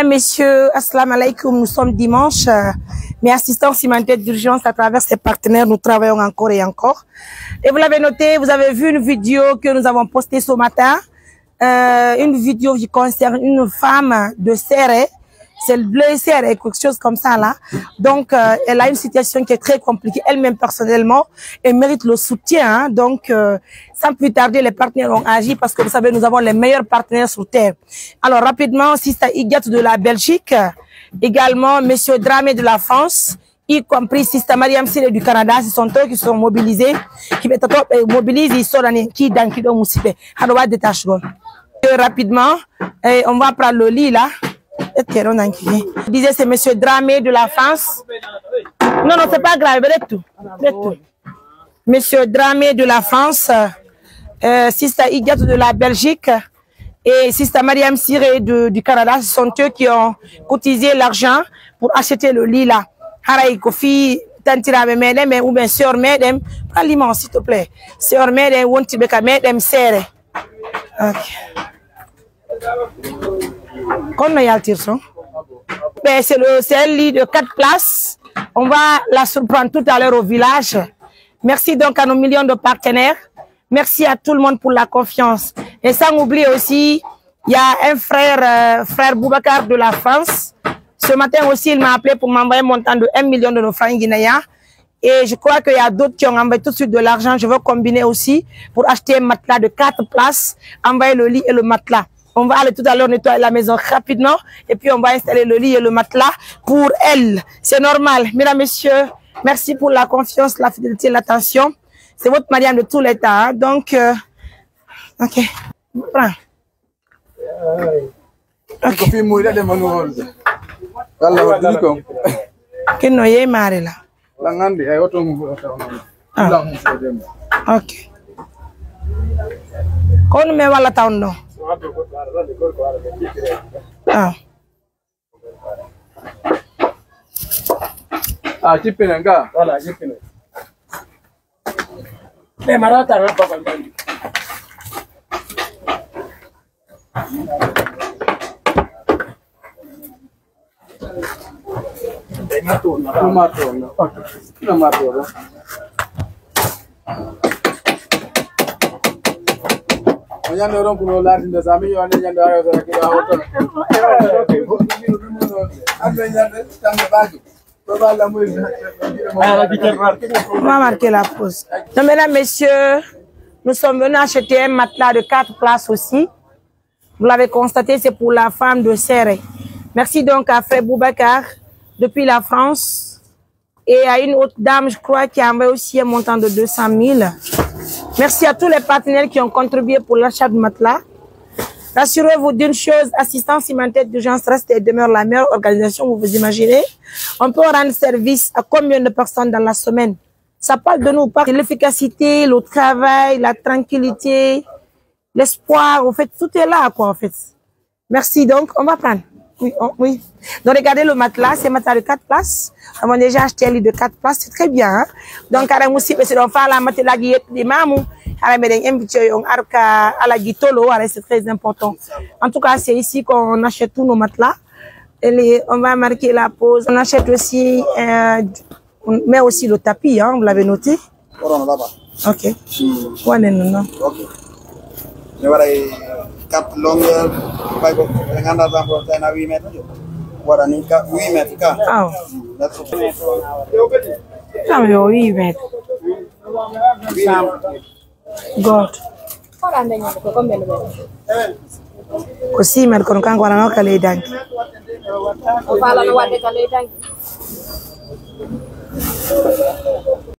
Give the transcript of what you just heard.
Messieurs, assalamu alaikum, nous sommes dimanche. Mes assistants cimentaires d'urgence à travers ces partenaires, nous travaillons encore et encore. Et vous l'avez noté, vous avez vu une vidéo que nous avons postée ce matin. Une vidéo qui concerne une femme de Serré. C'est le bleu Serré, quelque chose comme ça là. Donc, elle a une situation qui est très compliquée. Elle-même personnellement, elle mérite le soutien. Hein. Donc, sans plus tarder, les partenaires ont agi parce que vous savez, nous avons les meilleurs partenaires sur Terre. Alors, rapidement, Sista Igat de la Belgique, également Monsieur Dramé de la France, y compris Sista Mariam Sire du Canada, ce sont eux qui sont mobilisés, qui mobilisent, ils sont dans qui Moussibé. Rapidement, on va prendre le lit là. Je disais, c'est Monsieur Dramé de la France. Non, non, c'est pas grave, tout. Monsieur Dramé de la France, Sista Igat de la Belgique et Sista Mariam Sire du Canada, ce sont eux qui ont cotisé l'argent pour acheter le lit là. Haray Kofi, Tantira Medem, ou bien Sœur Medem, prends-l'imment s'il te plaît. Sœur Medem, Wontibeka Medem Serre. Ok. Comment y a-t-il ça? Ben, c'est un lit de 4 places. On va la surprendre tout à l'heure au village. Merci donc à nos millions de partenaires. Merci à tout le monde pour la confiance. Et sans oublier aussi, il y a un frère Boubacar de la France. Ce matin aussi, il m'a appelé pour m'envoyer un montant de 1 million de nos francs guinéens. Et je crois qu'il y a d'autres qui ont envoyé tout de suite de l'argent. Je veux combiner aussi pour acheter un matelas de 4 places, envoyer le lit et le matelas. On va aller tout à l'heure nettoyer la maison rapidement et puis on va installer le lit et le matelas pour elle. C'est normal. Mesdames, messieurs, merci pour la confiance, la fidélité, l'attention. C'est votre Mariam de tous les temps. Hein? Donc, ok. Prends. Ok. Ok. Quand me va la town Ah, chipinanga. Voilà, chipinanga. Mais marata na papa ndani. Tomato. Nyando ron kuno lati nda sami yo ane nyando ayo sa kila hotel. On va marquer la pause. Donc, mesdames, messieurs, nous sommes venus acheter un matelas de 4 places aussi. Vous l'avez constaté, c'est pour la femme de Serré. Merci donc à Frère Boubacar depuis la France et à une autre dame, je crois, qui a envoyé aussi un montant de 200 000. Merci à tous les partenaires qui ont contribué pour l'achat de matelas. Rassurez-vous d'une chose, Assistance cimentaire d'urgence reste et demeure la meilleure organisation, vous vous imaginez. On peut rendre service à combien de personnes dans la semaine? Ça parle de nous, parle de l'efficacité, le travail, la tranquillité, l'espoir. En fait, tout est là, quoi, en fait. Merci, donc, on va prendre. Oui, oui. Donc, regardez le matelas, c'est un matelas de 4 places. On a déjà acheté un lit de 4 places, c'est très bien. Hein? Donc, c'est très important. En tout cas, c'est ici qu'on achète tous nos matelas. Et on va marquer la pause. On achète aussi, on met aussi le tapis, hein, vous l'avez noté. Ok. Ouais, non. Ok. 4 longueurs, dengan datang protein 8 mètres. Voilà, 8 mètres. Ah. Non, mais 8 mètres. God. Aussi, mais quand on a un calé dingue.